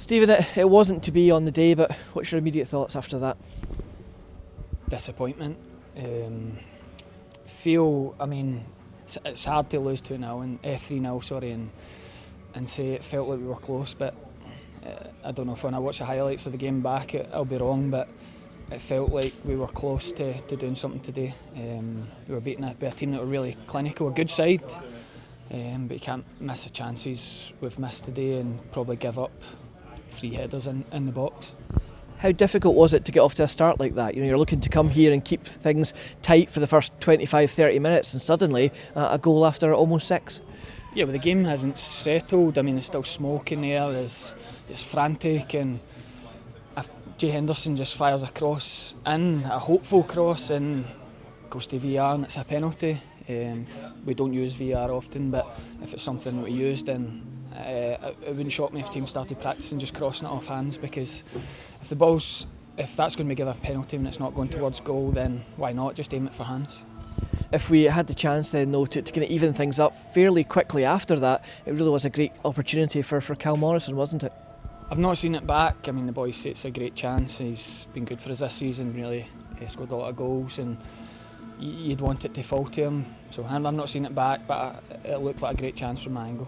Stephen, it wasn't to be on the day, but what's your immediate thoughts after that? Disappointment. It's hard to lose 2-0 and 3-0, sorry, and say it felt like we were close, but I don't know if when I watch the highlights of the game back, I'll be wrong, but it felt like we were close to doing something today. We were beaten by a team that were really clinical, a good side, but you can't miss the chances we've missed today and probably give up 3 headers in the box. How difficult was it to get off to a start like that? You're looking to come here and keep things tight for the first 25-30 minutes and suddenly a goal after almost 6. Yeah, but the game hasn't settled. There's still smoke in the air, it's frantic, and Jay Henderson just fires a cross in, a hopeful cross, and goes to VAR and it's a penalty. We don't use VAR often, but if it's something that we use, then it wouldn't shock me if teams started practicing just crossing it off hands, because if that's going to be given a penalty and it's not going towards goal, then why not just aim it for hands? If we had the chance then though to kind of even things up fairly quickly after that, it really was a great opportunity for Cal Morrison, wasn't it? I've not seen it back. The boys say it's a great chance. He's been good for us this season, really. He scored a lot of goals and you'd want it to fall to him. So I've not seen it back, but it looked like a great chance from my angle.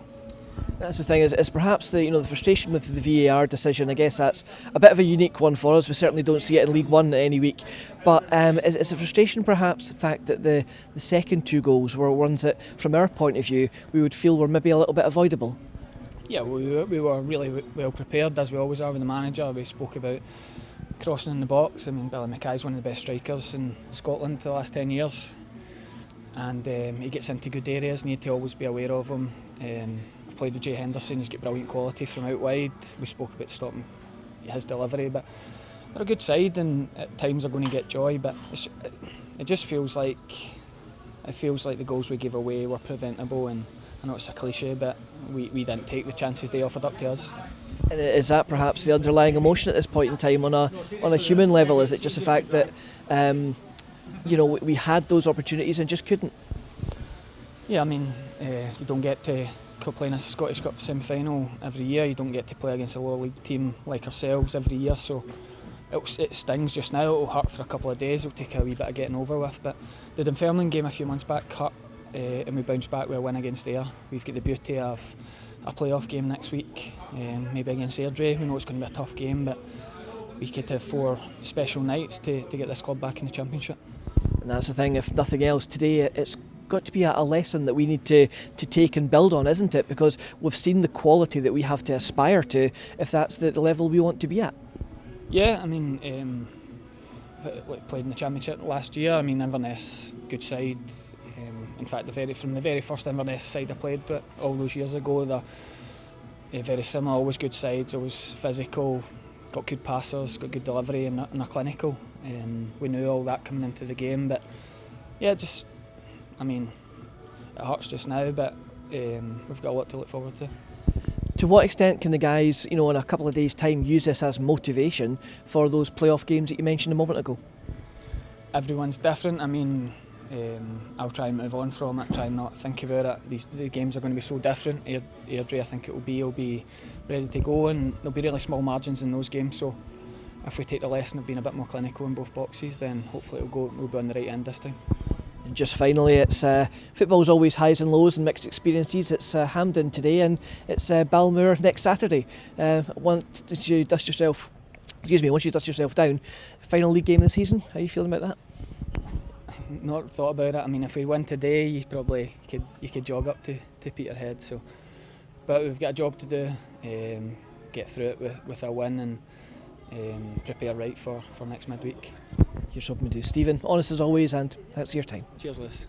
That's the thing, is perhaps the frustration with the VAR decision. I guess that's a bit of a unique one for us. We certainly don't see it in League One any week. But is the frustration perhaps the fact that the second 2 goals were ones that, from our point of view, we would feel were maybe a little bit avoidable? Yeah, we were really well prepared, as we always are with the manager. We spoke about crossing in the box. Billy Mackay's one of the best strikers in Scotland for the last 10 years. And he gets into good areas, and you need to always be aware of him. I've played with Jay Henderson, he's got brilliant quality from out wide. We spoke about stopping his delivery, but they're a good side and at times they're going to get joy, but it just feels like the goals we gave away were preventable, and I know it's a cliche, but we didn't take the chances they offered up to us. And is that perhaps the underlying emotion at this point in time on a human level? Is it just the fact that we had those opportunities and just couldn't? Yeah, you don't get to play in a Scottish Cup semi-final every year. You don't get to play against a lower league team like ourselves every year, so it stings just now. It'll hurt for a couple of days, it'll take a wee bit of getting over with, but the Dunfermline game a few months back hurt, and we bounced back with a win against Ayr. We've got the beauty of a playoff game next week, maybe against Airdrie. We know it's going to be a tough game, but we could have 4 special nights to get this club back in the Championship. And that's the thing, if nothing else, today it's got to be a lesson that we need to take and build on, isn't it? Because we've seen the quality that we have to aspire to if that's the level we want to be at. Yeah, played in the Championship last year. Inverness, good side. In fact, from the very first Inverness side I played all those years ago, they're very similar, always good sides, always physical, got good passers, got good delivery, and they're clinical. We knew all that coming into the game, but yeah, it hurts just now, but we've got a lot to look forward to. To what extent can the guys, in a couple of days' time, use this as motivation for those playoff games that you mentioned a moment ago? Everyone's different. I'll try and move on from it, try and not think about it. The games are going to be so different. Airdrie, I think it'll be ready to go, and there'll be really small margins in those games. So if we take the lesson of being a bit more clinical in both boxes, then hopefully we'll be on the right end this time. And just finally, it's football's always highs and lows and mixed experiences. It's Hampden today and it's Balmoor next Saturday. Once you dust yourself down, final league game of the season, how are you feeling about that? Not thought about it. If we win today, you could jog up to Peterhead. But we've got a job to do. Get through it with a win and prepare right for next midweek. Here's hoping to do. Stephen, honest as always, and thanks for your time. Cheers, Liz.